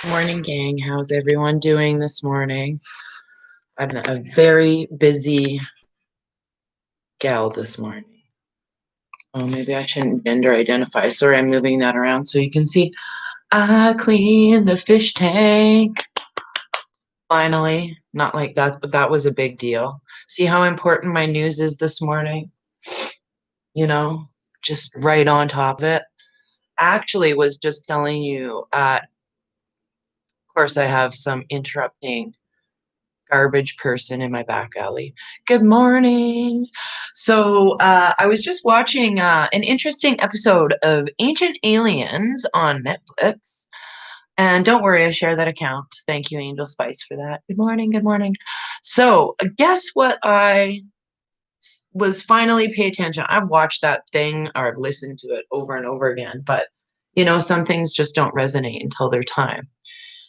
Morning, gang. How's everyone doing this morning? I've been a very busy gal this morning. Oh, maybe I shouldn't gender identify. Sorry, I'm moving that around so you can see. I cleaned the fish tank. Finally. Not like that, but that was a big deal. See how important my news is this morning? You know, just right on top of it. Actually, was just telling you, of course, I have some interrupting garbage person in my back alley. Good morning. So I was just watching an interesting episode of Ancient Aliens on Netflix. And don't worry, I share that account. Thank you, Angel Spice, for that. Good morning. Good morning. So guess what was finally pay attention. I've watched that thing or listened to it over and over again, but some things just don't resonate until their time.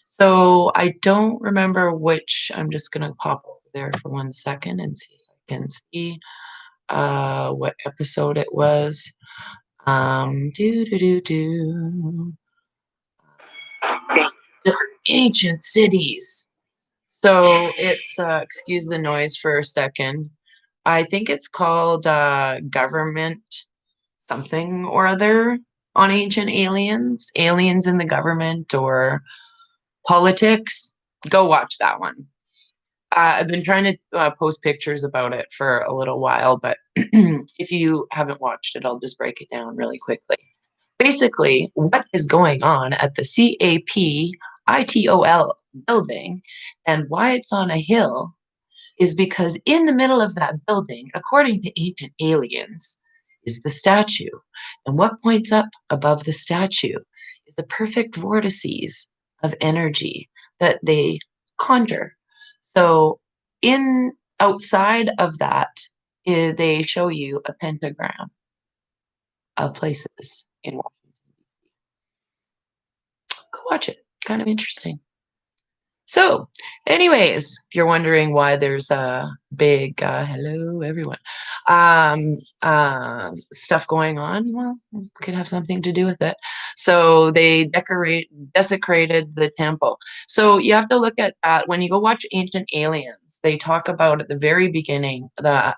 So I don't remember which. I'm just gonna pop over there for 1 second and see if I can see what episode it was. Do do do do. The ancient cities. So it's excuse the noise for a second. I think it's called government something or other on ancient aliens, aliens in the government or politics. Go watch that one. I've been trying to post pictures about it for a little while, but if you haven't watched it, I'll just break it down really quickly. Basically, what is going on at the CAPITOL building and why it's on a hill is because in the middle of that building, according to ancient aliens, is the statue. And what points up above the statue is the perfect vortices of energy that they conjure. So in outside of that, they show you a pentagram of places in Washington. Go watch it. Kind of interesting. So, anyways, if you're wondering why there's a big hello everyone stuff going on, well, it could have something to do with it. So they desecrated the temple. So you have to look at that when you go watch Ancient Aliens. They talk about at the very beginning the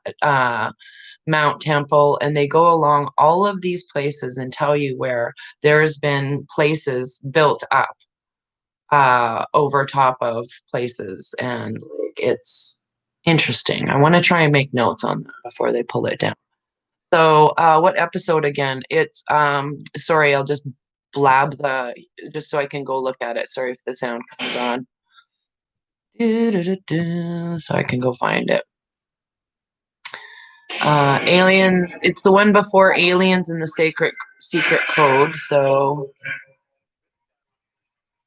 Mount Temple, and they go along all of these places and tell you where there's been places built up over top of places, and like it's interesting. I want to try and make notes on that before they pull it down. So what episode again? It's sorry, I'll just blab the just so I can go look at it. Sorry if the sound comes on. So I can go find it. Aliens, it's the one before Aliens in the Secret Code. So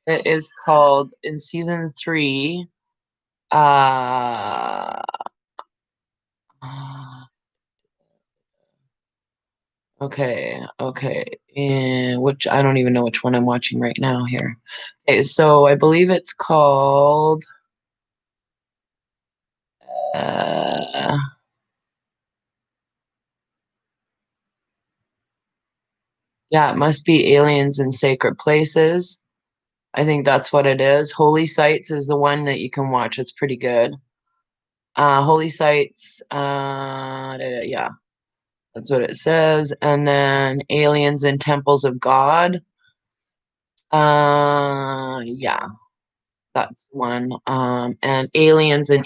it is called in season 3. Uh, okay. And which I don't even know which one I'm watching right now here. Okay, so I believe it's called uh yeah, it must be Aliens in Sacred Places. I think that's what it is. Holy Sites is the one that you can watch. It's pretty good. Holy Sites, yeah, that's what it says. And then Aliens in Temples of God. Yeah, that's one. And Aliens in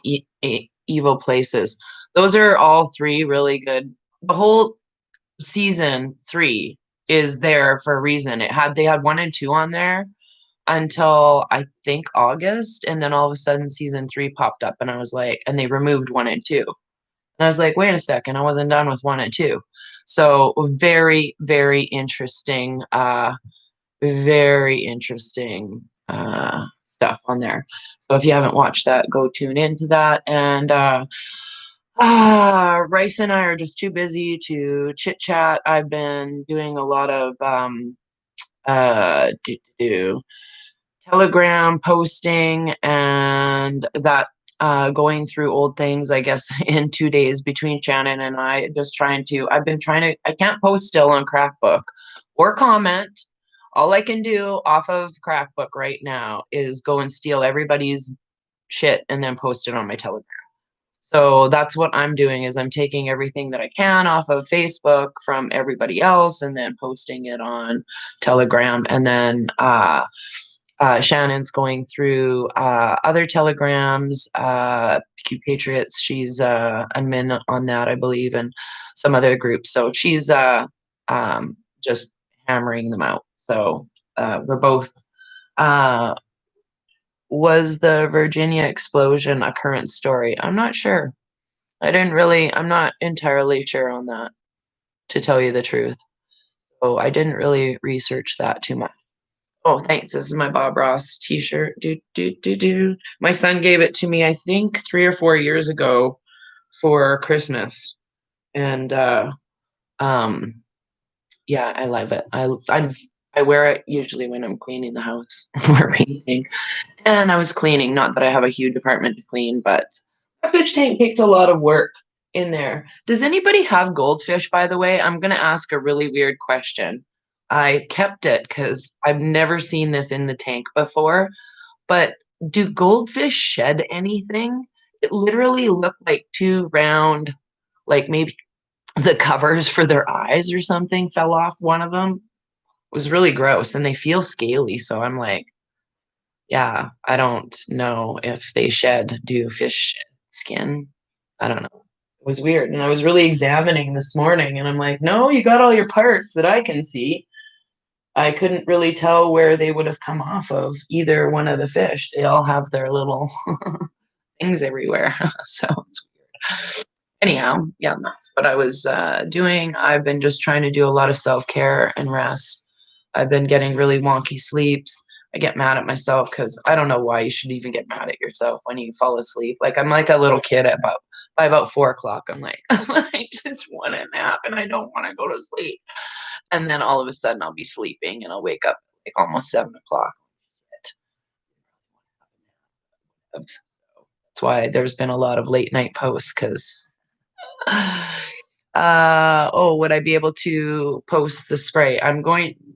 Evil Places. Those are all three really good. The whole season 3 is there for a reason. They had 1 and 2 on there until I think August, and then all of a sudden season 3 popped up, and I was like, and they removed 1 and 2. And I was like, wait a second, I wasn't done with 1 and 2. So very, very interesting, stuff on there. So if you haven't watched that, go tune into that. And Rice and I are just too busy to chit chat. I've been doing a lot of Telegram posting and that going through old things, I guess, in 2 days between Shannon and I, just trying to, I can't post still on Crackbook or comment All I can do off of Crackbook right now is go and steal everybody's shit and then post it on my Telegram. So that's what I'm doing is I'm taking everything that I can off of Facebook from everybody else and then posting it on Telegram. And then Shannon's going through other telegrams, Q Patriots. She's admin on that, I believe, and some other groups. So she's just hammering them out. So we're both. Was the Virginia explosion a current story? I'm not sure. I'm not entirely sure on that, to tell you the truth. So I didn't really research that too much. Oh, thanks. This is my Bob Ross t-shirt. Do, do, do, do. My son gave it to me, I think, 3 or 4 years ago for Christmas. And yeah, I love it. I wear it usually when I'm cleaning the house or painting. And I was cleaning, not that I have a huge apartment to clean, but a fish tank takes a lot of work in there. Does anybody have goldfish, by the way? I'm going to ask a really weird question. I kept it because I've never seen this in the tank before, but do goldfish shed anything? It literally looked like two round, like maybe the covers for their eyes or something fell off one of them. It was really gross and they feel scaly. So I'm like, yeah, I don't know if they do fish shed skin? I don't know. It was weird. And I was really examining this morning and I'm like, no, you got all your parts that I can see. I couldn't really tell where they would have come off of either one of the fish. They all have their little things everywhere. So it's weird. Anyhow, yeah, that's what I was doing. I've been just trying to do a lot of self-care and rest. I've been getting really wonky sleeps. I get mad at myself because I don't know why you should even get mad at yourself when you fall asleep. Like I'm like a little kid at by about 4 o'clock. I'm like, I just want a nap and I don't want to go to sleep. And then all of a sudden I'll be sleeping and I'll wake up like almost 7 o'clock. That's why there's been a lot of late night posts because oh, would I be able to post the spray?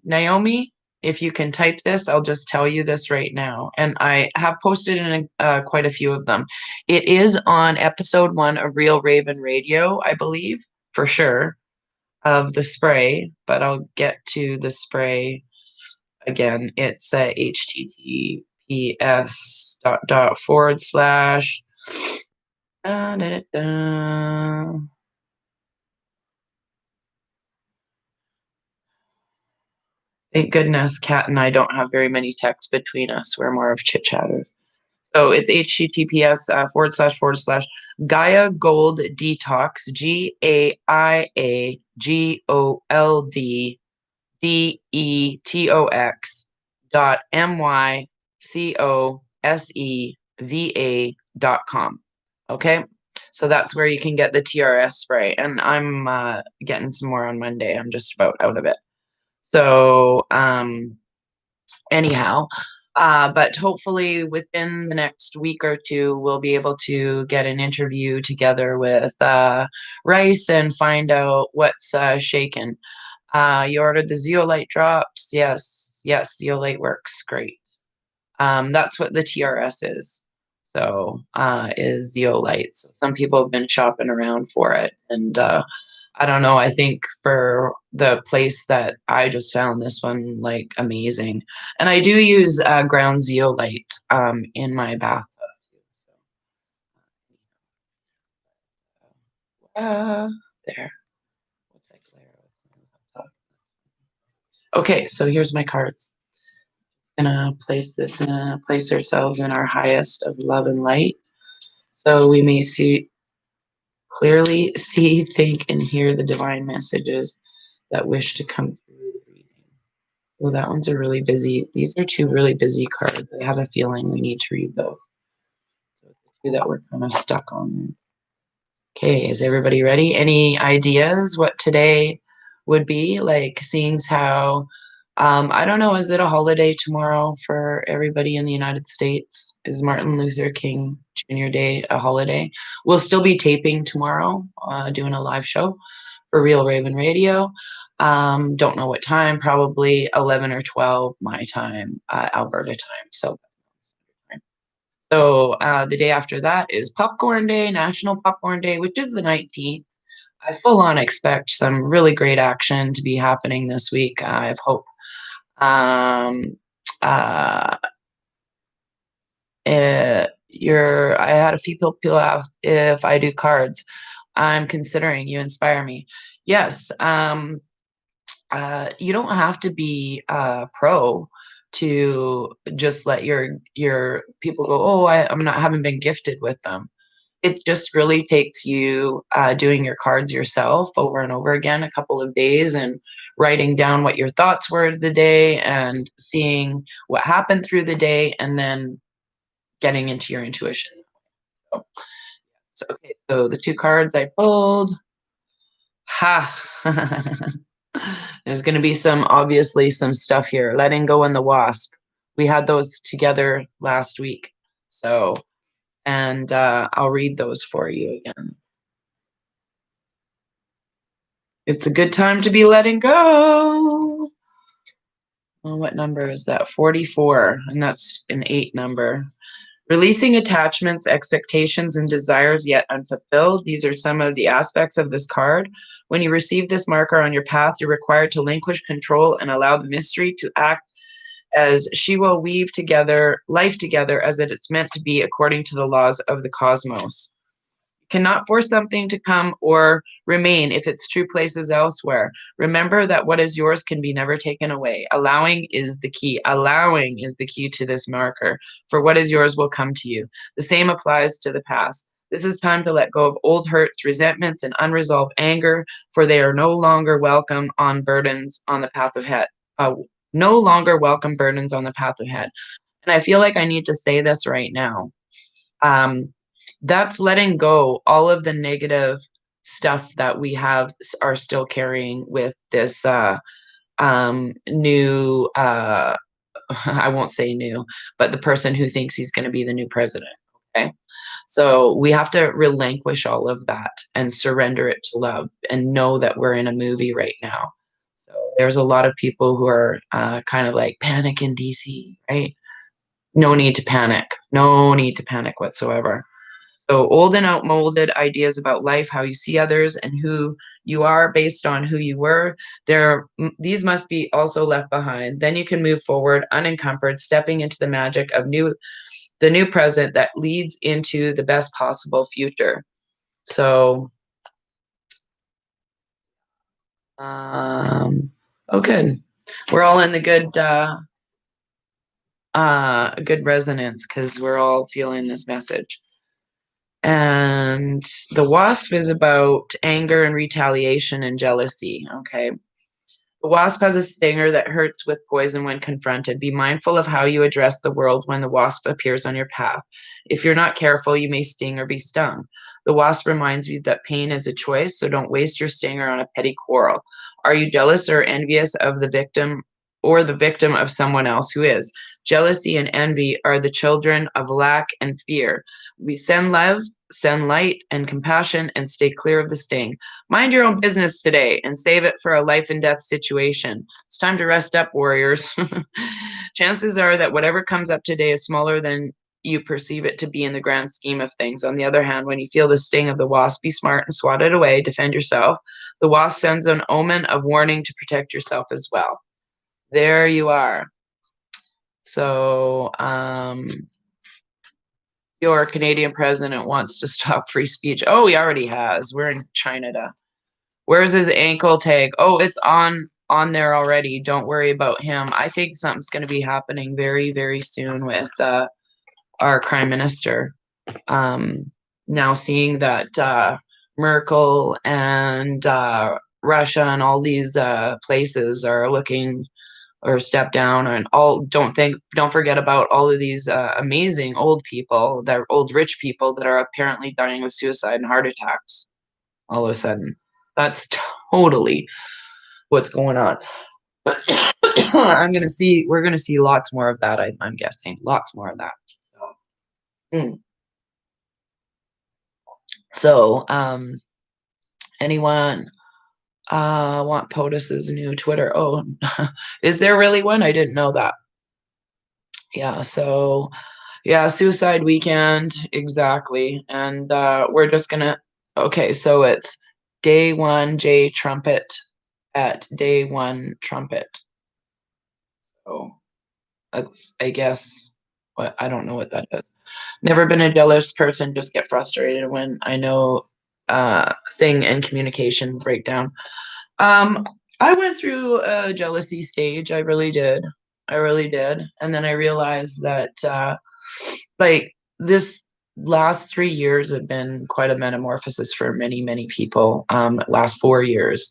Naomi, if you can type this, I'll just tell you this right now. And I have posted in quite a few of them. It is on episode 1 of Real Raven Radio, I believe, for sure, of the spray, but I'll get to the spray again. It's https dot dot forward slash da, da, da. Thank goodness Kat and I don't have very many texts between us. We're more of chit chatters. So it's https forward slash Gaia Gold Detox, GAIAGOLDDetox.MYCOSEVA.com. Okay. So that's where you can get the TRS spray. And I'm getting some more on Monday. I'm just about out of it. So, anyhow, but hopefully within the next week or two, we'll be able to get an interview together with Rice and find out what's shaken. You ordered the zeolite drops. Yes, yes, zeolite works great. That's what the TRS is. So, is zeolite. So some people have been shopping around for it, and I don't know. I think for the place that I just found this one like amazing, and I do use ground zeolite in my bathtub. There. What's that glare? Okay, so here's my cards. Gonna place ourselves in our highest of love and light, so we may clearly see, think, and hear the divine messages that wish to come through the reading. Well, that one's a really busy. These are two really busy cards. I have a feeling we need to read those. So it's the two that we're kind of stuck on. Okay, is everybody ready? Any ideas what today would be? Like, seeing how, I don't know, is it a holiday tomorrow for everybody in the United States? Is Martin Luther King Jr. Day a holiday? We'll still be taping tomorrow, doing a live show for Real Raven Radio. Don't know what time, probably 11 or 12 my time, Alberta time. So the day after that is Popcorn Day, National Popcorn Day, which is the 19th. I full on expect some really great action to be happening this week. I have hope. Um, uh, I had a few people ask if I do cards. I'm considering. You inspire me. Yes. You don't have to be pro to just let your people go, oh, I'm not haven't been gifted with them. It just really takes you doing your cards yourself over and over again, a couple of days, and writing down what your thoughts were the day and seeing what happened through the day, and then getting into your intuition. So, okay, so the two cards I pulled. Ha! There's going to be obviously some stuff here. Letting go and the wasp. We had those together last week. So, and I'll read those for you again. It's a good time to be letting go. Well, what number is that? 44, and that's an 8 number. Releasing attachments, expectations, and desires yet unfulfilled. These are some of the aspects of this card. When you receive this marker on your path, you're required to relinquish control and allow the mystery to act as she will weave together life together as it's meant to be according to the laws of the cosmos. Cannot force something to come or remain if its true place is elsewhere. Remember that what is yours can be never taken away. Allowing is the key. Allowing is the key to this marker. For what is yours will come to you. The same applies to the past. This is time to let go of old hurts, resentments, and unresolved anger, for they are no longer welcome on burdens on the path ahead. No longer welcome burdens on the path ahead. And I feel like I need to say this right now. That's letting go all of the negative stuff that we are still carrying with this new I won't say new, but the person who thinks he's going to be the new president. Okay. So we have to relinquish all of that and surrender it to love and know that we're in a movie right now. So there's a lot of people who are kind of like panic in DC, right? No need to panic. No need to panic whatsoever. So old and outmoded ideas about life, how you see others, and who you are based on who you were, these must be also left behind. Then you can move forward unencumbered, stepping into the magic of the new present that leads into the best possible future. So, oh, good. We're all in the good resonance because we're all feeling this message. And the wasp is about anger and retaliation and jealousy. Okay. The wasp has a stinger that hurts with poison when confronted. Be mindful of how you address the world when the wasp appears on your path. If you're not careful, you may sting or be stung. The wasp reminds you that pain is a choice, so don't waste your stinger on a petty quarrel. Are you jealous or envious of the victim or the victim of someone else who is? Jealousy and envy are the children of lack and fear. We send love, send light and compassion, and stay clear of the sting. Mind your own business today and save it for a life and death situation. It's time to rest up, warriors. Chances are that whatever comes up today is smaller than you perceive it to be in the grand scheme of things. On the other hand, when you feel the sting of the wasp, be smart and swat it away. Defend yourself. The wasp sends an omen of warning to protect yourself as well. There you are. So, your Canadian president wants to stop free speech. Oh, he already has. We're in China. Where's his ankle tag? Oh, it's on there already. Don't worry about him. I think something's going to be happening very, very soon with our prime minister. Now seeing that Merkel and Russia and all these places are looking or step down, and don't forget about all of these amazing old people, that old rich people that are apparently dying of suicide and heart attacks all of a sudden. That's totally what's going on. We're gonna see lots more of that. I'm guessing lots more of that. So, anyone Want POTUS's new Twitter. Oh, is there really one? I didn't know that. Yeah, so yeah, suicide weekend, exactly. And we're just gonna okay, so it's day one J Trumpet at day one Trumpet. So that's I guess what I don't know what that is. Never been a jealous person, just get frustrated when I know thing and communication breakdown. Um, I went through a jealousy stage. I really did. I really did. And then I realized that like this last 3 years have been quite a metamorphosis for many, many people. Last 4 years,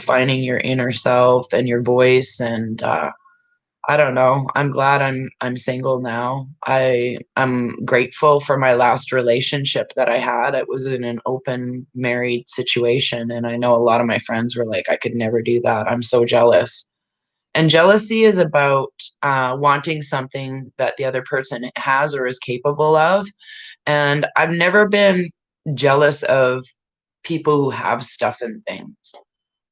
finding your inner self and your voice and I don't know. I'm glad I'm single now. I'm grateful for my last relationship that I had. It was in an open married situation, and I know a lot of my friends were like, "I could never do that. I'm so jealous." And jealousy is about wanting something that the other person has or is capable of. And I've never been jealous of people who have stuff and things.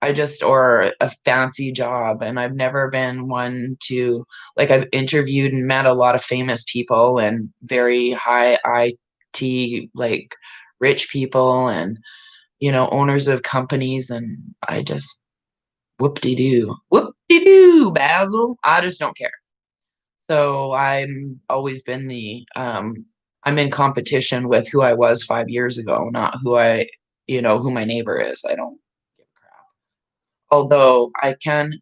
I just or a fancy job, and I've never been one to like I've interviewed and met a lot of famous people and very high IT like rich people and owners of companies, and I just whoop-de-doo Basil. I just don't care. So I'm always been I'm in competition with who I was 5 years ago, not who my neighbor is. I don't give a crap. Although I can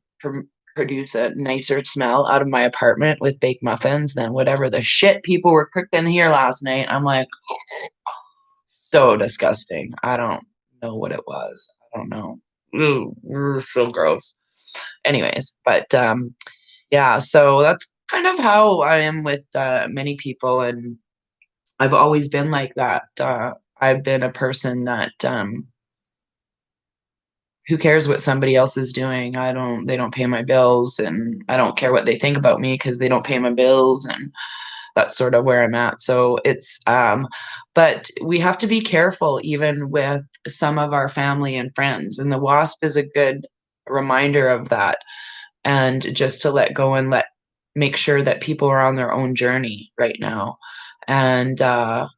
produce a nicer smell out of my apartment with baked muffins than whatever the shit people were cooking here last night. I'm like, so disgusting. I don't know what it was. I don't know. Ooh, so gross. Anyways, but yeah, so that's kind of how I am with many people, and I've always been like that. I've been a person that who cares what somebody else is doing? They don't pay my bills, and I don't care what they think about me because they don't pay my bills, and that's sort of where I'm at. So but we have to be careful even with some of our family and friends, and the WASP is a good reminder of that. And just to let go and make sure that people are on their own journey right now. And I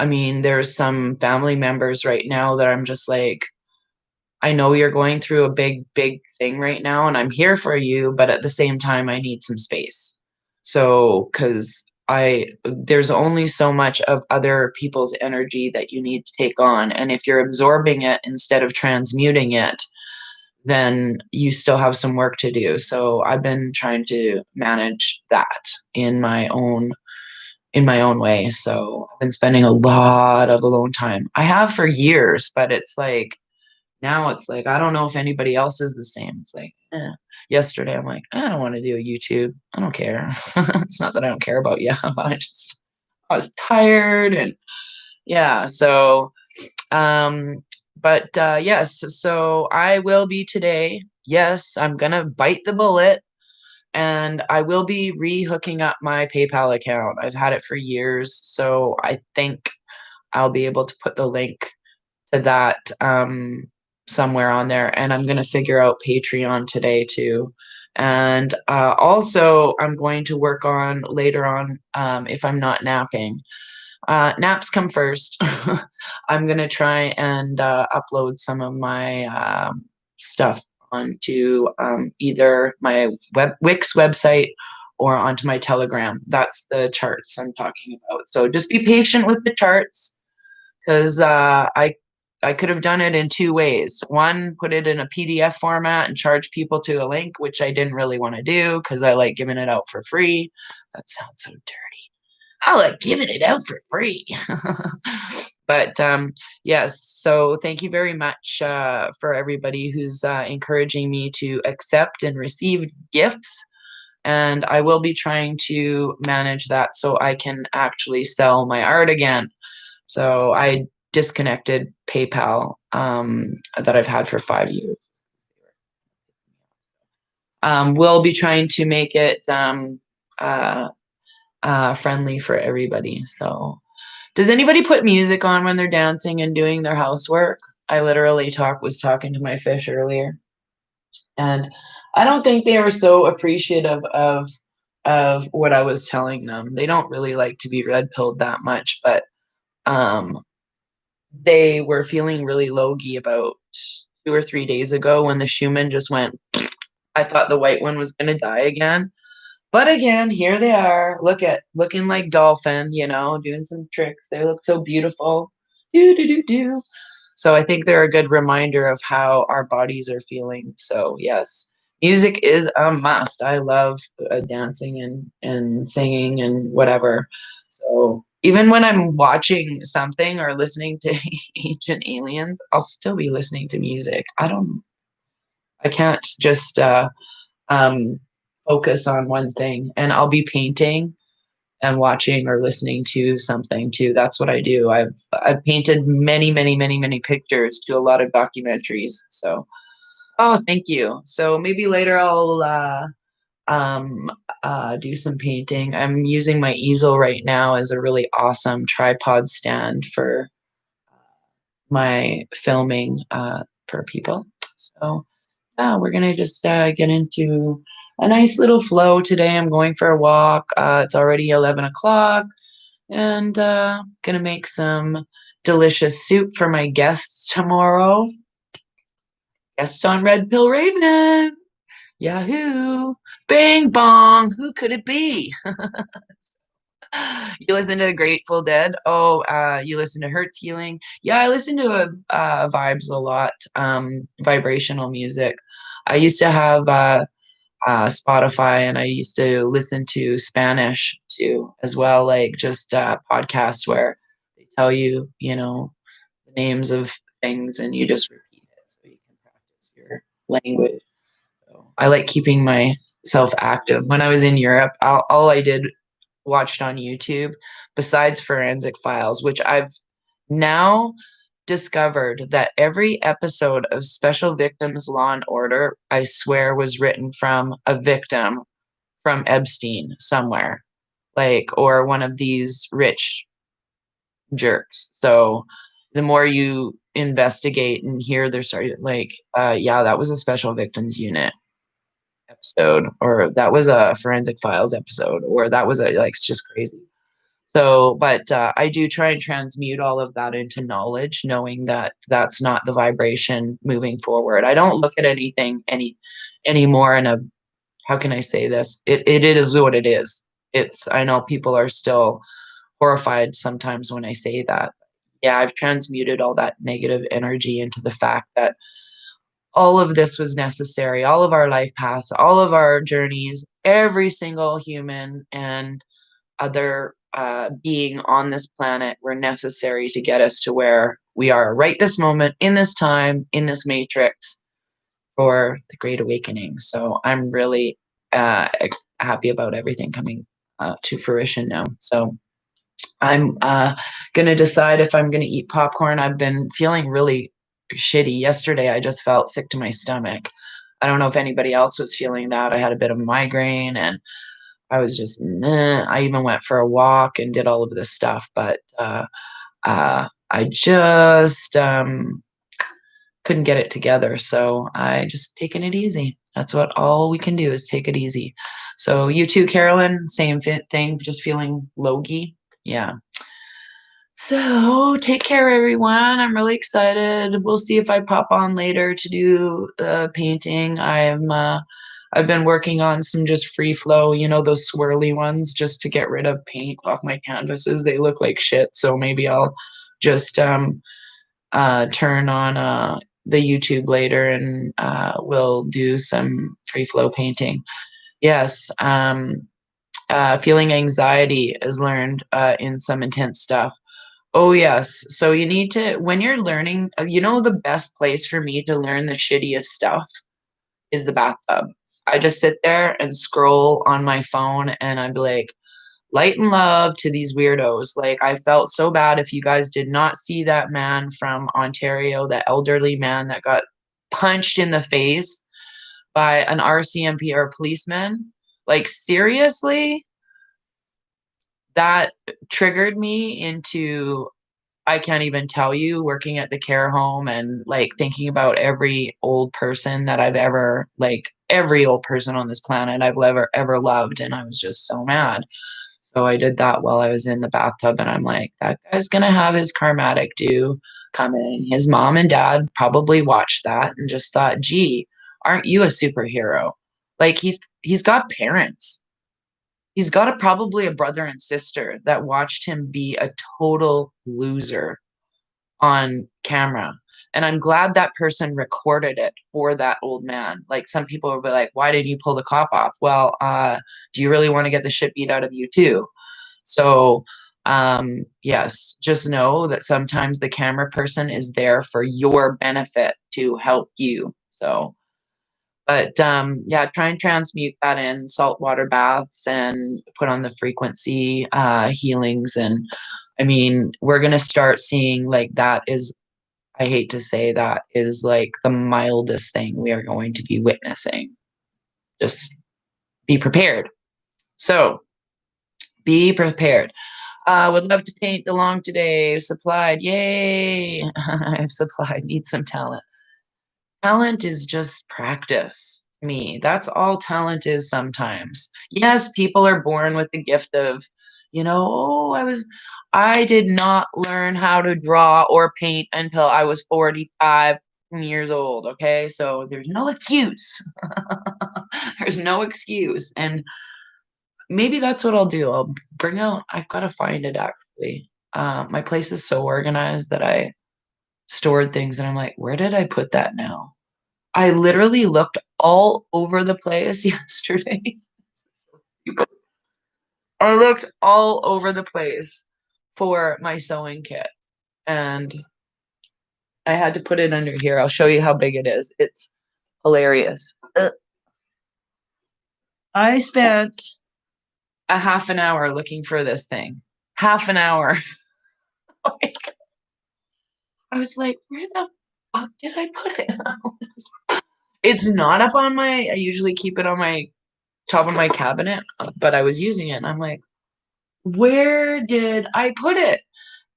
mean, there's some family members right now that I'm just like, I know you're going through a big, big thing right now, and I'm here for you, but at the same time, I need some space. So, because there's only so much of other people's energy that you need to take on. And if you're absorbing it instead of transmuting it, then you still have some work to do. So I've been trying to manage that in my own way. So I've been spending a lot of alone time. I have for years, but it's like now it's like I don't know if anybody else is the same. It's like yesterday I'm like, I don't want to do a YouTube. I don't care. It's not that I don't care about you, but I was tired and yeah. So but yes, so I will be today. Yes, I'm gonna bite the bullet and I will be re-hooking up my PayPal account. I've had it for years, so I think I'll be able to put the link to that somewhere on there. And I'm gonna figure out Patreon today too. And also, I'm going to work on later on if I'm not napping. Naps come first. I'm gonna try and upload some of my stuff onto either my Wix website or onto my Telegram. That's the charts I'm talking about. So just be patient with the charts because I could have done it in two ways. One, put it in a PDF format and charge people to a link, which I didn't really want to do because I like giving it out for free. That sounds so dirty. I like giving it out for free. But yes, so thank you very much for everybody who's encouraging me to accept and receive gifts. And I will be trying to manage that so I can actually sell my art again. So I disconnected PayPal that I've had for 5 years. We'll be trying to make it uh, friendly for everybody. So, does anybody put music on when they're dancing and doing their housework? I literally was talking to my fish earlier, and I don't think they were so appreciative of what I was telling them. They don't really like to be red pilled that much, but um they were feeling really logy about 2 or 3 days ago when the Schumann just went. I thought the white one was gonna die again. But again, here they are. Looking like dolphin, doing some tricks. They look so beautiful. Do do do do. So I think they're a good reminder of how our bodies are feeling. So yes, music is a must. I love dancing and singing and whatever. So even when I'm watching something or listening to Ancient Aliens, I'll still be listening to music. I can't just um, focus on one thing, and I'll be painting and watching or listening to something too. That's what I do. I've painted many, many, many, many pictures to a lot of documentaries. So, oh, thank you. So maybe later I'll um, do some painting. I'm using my easel right now as a really awesome tripod stand for my filming for people. So we're gonna just get into a nice little flow today. I'm going for a walk. It's already 11 o'clock, and gonna make some delicious soup for my guests tomorrow. Guests on Red Pill Raven. Yahoo! Bing bong. Who could it be? You listen to Grateful Dead? Oh, you listen to Hertz Healing? Yeah, I listen to vibes a lot. Vibrational music. I used to have Spotify, and I used to listen to Spanish too, as well, like just podcasts where they tell you, the names of things, and you just repeat it so you can practice your language. So I like keeping myself active. When I was in Europe, all I did watched on YouTube, besides Forensic Files, which I've now discovered that every episode of Special Victims Law and Order, I swear, was written from a victim from Epstein somewhere, like, or one of these rich jerks. So the more you investigate and hear their story, like, yeah, that was a Special Victims Unit episode, or that was a Forensic Files episode, or that was like, it's just crazy. So, but I do try and transmute all of that into knowledge, knowing that that's not the vibration moving forward. I don't look at anything anymore in a, how can I say this? It is what it is. I know people are still horrified sometimes when I say that. Yeah, I've transmuted all that negative energy into the fact that all of this was necessary, all of our life paths, all of our journeys, every single human and other being on this planet were necessary to get us to where we are right this moment, in this time, in this matrix for the Great Awakening. So I'm really happy about everything coming to fruition now. So I'm going to decide if I'm going to eat popcorn. I've been feeling really shitty. Yesterday, I just felt sick to my stomach. I don't know if anybody else was feeling that. I had a bit of migraine, and I was just, meh. I even went for a walk and did all of this stuff, but I just couldn't get it together. So I just taking it easy. That's what all we can do is take it easy. So you too, Carolyn, same thing, just feeling logy. Yeah. So take care, everyone. I'm really excited. We'll see if I pop on later to do painting. I've been working on some just free flow, those swirly ones, just to get rid of paint off my canvases. They look like shit, so maybe I'll just turn on the YouTube later, and we'll do some free flow painting. Yes. Feeling anxiety is learned in some intense stuff. Oh, yes. So you need to, when you're learning, the best place for me to learn the shittiest stuff is the bathtub. I just sit there and scroll on my phone, and I'd be like, light and love to these weirdos. Like, I felt so bad. If you guys did not see that man from Ontario, that elderly man that got punched in the face by an RCMP or a policeman, like, seriously, that triggered me into I can't even tell you, working at the care home and like thinking about every old person that I've ever, like every old person on this planet I've ever loved. And I was just so mad. So I did that while I was in the bathtub, and I'm like, that guy's gonna have his karmatic due coming. His mom and dad probably watched that and just thought, gee, aren't you a superhero? Like he's got parents. He's got probably a brother and sister that watched him be a total loser on camera. And I'm glad that person recorded it for that old man. Like some people will be like, why did you pull the cop off? Well, do you really want to get the shit beat out of you too? So, yes, just know that sometimes the camera person is there for your benefit to help you. So, but yeah, try and transmute that in saltwater baths and put on the frequency healings. And I mean, we're going to start seeing like that is, I hate to say that, is like the mildest thing we are going to be witnessing. Just be prepared. So, be prepared. Would love to paint the lawn today. Supplied. Yay. I've supplied. Need some talent. Talent is just practice. Me. That's all talent is sometimes. Yes, people are born with the gift of, oh, I did not learn how to draw or paint until I was 45 years old. Okay. So there's no excuse. There's no excuse. And maybe that's what I'll do. I'll bring out, I've got to find it actually. My place is so organized that I stored things and I'm like, where did I put that now? I literally looked all over the place yesterday. I looked all over the place for my sewing kit and I had to put it under here. I'll show you how big it is. It's hilarious. I spent a half an hour looking for this thing. Half an hour. Like, I was like, where the fuck did I put it? It's not up on I usually keep it on my top of my cabinet, but I was using it and I'm like, where did I put it?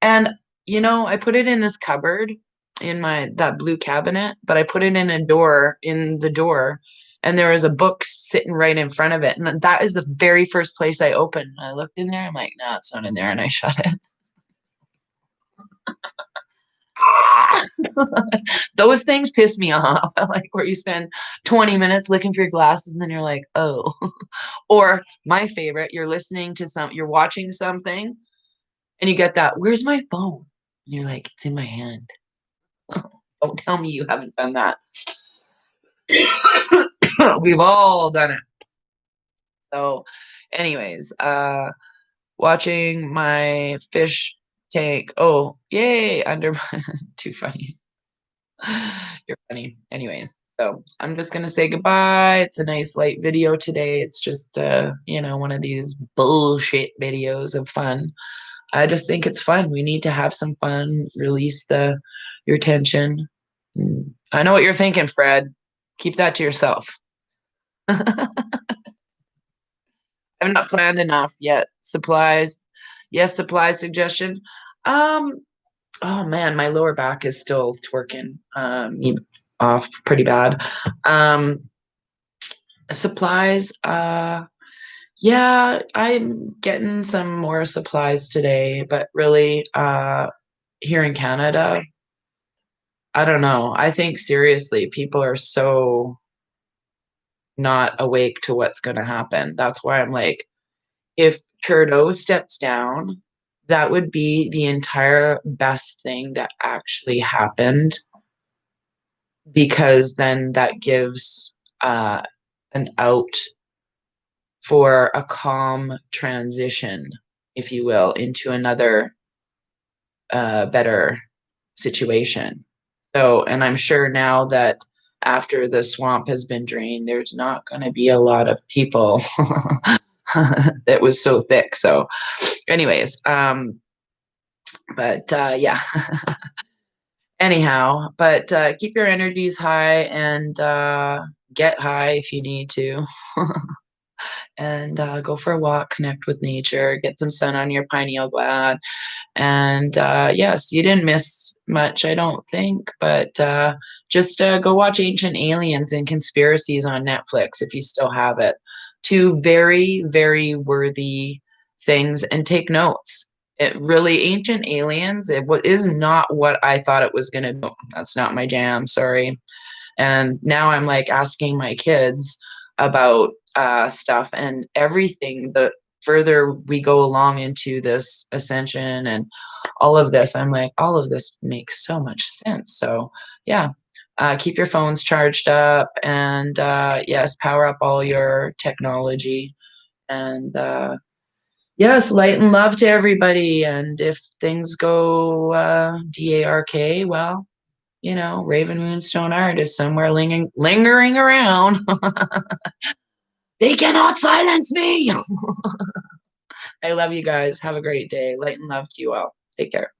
And I put it in this cupboard in that blue cabinet, but I put it in the door, and there was a book sitting right in front of it. And that is the very first place I opened. I looked in there, I'm like, no, it's not in there, and I shut it. Those things piss me off. Like where you spend 20 minutes looking for your glasses and then you're like, oh. Or my favorite, you're watching something and you get that, where's my phone? And you're like, it's in my hand. Don't tell me you haven't done that. We've all done it. So, anyways, watching my fish tank. Oh, yay! Too funny. You're funny. Anyways, so I'm just gonna say goodbye. It's a nice light video today. It's just one of these bullshit videos of fun. I just think it's fun. We need to have some fun, release your tension. I know what you're thinking, Fred. Keep that to yourself. I've not planned enough yet. Supplies. Yes, supply suggestion. Um, oh man, my lower back is still twerking me off pretty bad. Supplies, yeah, I'm getting some more supplies today, but really, here in Canada, I don't know. I think seriously, people are so not awake to what's going to happen. That's why I'm like, if Trudeau steps down, that would be the entire best thing that actually happened, because then that gives an out for a calm transition, if you will, into another better situation. So, and I'm sure now that after the swamp has been drained, there's not going to be a lot of people that was so thick. So, anyways, but yeah. Anyhow, but keep your energies high and get high if you need to. and go for a walk, connect with nature, get some sun on your pineal gland. And yes, you didn't miss much, I don't think, but just go watch Ancient Aliens and Conspiracies on Netflix if you still have it. Two very, very worthy things, and take notes. It really, Ancient Aliens, is not what I thought it was going to be. That's not my jam, sorry. And now I'm like asking my kids about stuff and everything. The further we go along into this ascension and all of this, I'm like, all of this makes so much sense. So yeah, keep your phones charged up, and yes, power up all your technology, and yes, light and love to everybody. And if things go dark, well, Raven Moonstone Art is somewhere lingering around. They cannot silence me. I love you guys. Have a great day. Light and love to you all. Take care.